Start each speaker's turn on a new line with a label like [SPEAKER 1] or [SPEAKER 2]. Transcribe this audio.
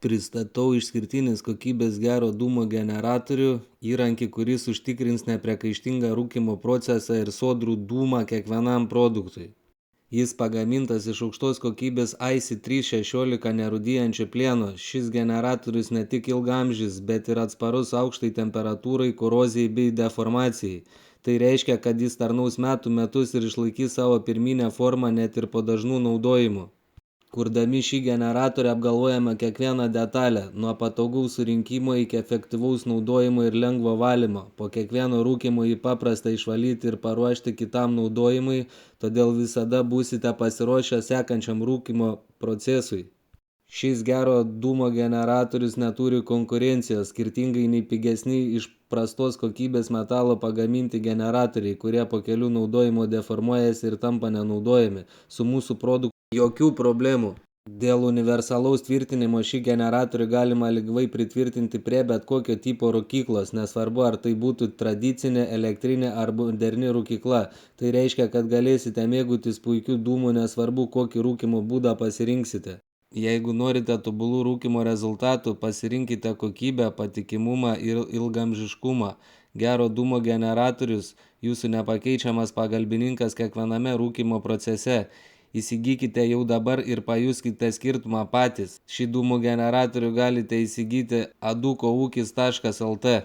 [SPEAKER 1] Pristatau išskirtinės kokybės gero dūmo generatorių, įrankį, kuris užtikrins nepriekaištingą rūkymo procesą ir sodrų dūmą kiekvienam produktui. Jis pagamintas iš aukštos kokybės IC316 nerūdijančio plieno. Šis generatorius ne tik ilgaamžis, bet ir atsparus aukštai temperatūrai, korozijai bei deformacijai. Tai reiškia, kad jis tarnaus metų metus ir išlaikys savo pirminę formą net ir po dažnų naudojimų. Kurdami šį generatorių apgalvojame kiekvieną detalę, nuo patogaus surinkimo iki efektyvaus naudojimo ir lengvo valymo. Po kiekvieno rūkymo jį paprasta išvalyti ir paruošti kitam naudojimui, todėl visada būsite pasiruošę sekančiam rūkymo procesui. Šis gero dūmo generatorius neturi konkurencijos, skirtingai nei pigesni iš prastos kokybės metalo pagaminti generatoriai, kurie po kelių naudojimo deformuojasi ir tampa nenaudojami. Su mūsų produktu jokių problemų. Dėl universalaus tvirtinimo šį generatorių galima lengvai pritvirtinti prie bet kokio tipo rūkyklos, nesvarbu ar tai būtų tradicinė, elektrinė ar moderni rūkykla. Tai reiškia, kad galėsite mėgautis puikiu dūmu, nesvarbu kokį rūkymo būdą pasirinksite. Jeigu norite tobulų rūkymo rezultatų, pasirinkite kokybę, patikimumą ir ilgaamžiškumą. Gero dūmo generatorius – jūsų nepakeičiamas pagalbininkas kiekviename rūkymo procese. Įsigykite jau dabar ir pajuskite skirtumą patys. Šį dūmų generatorių galite įsigyti adukoūkis.lt.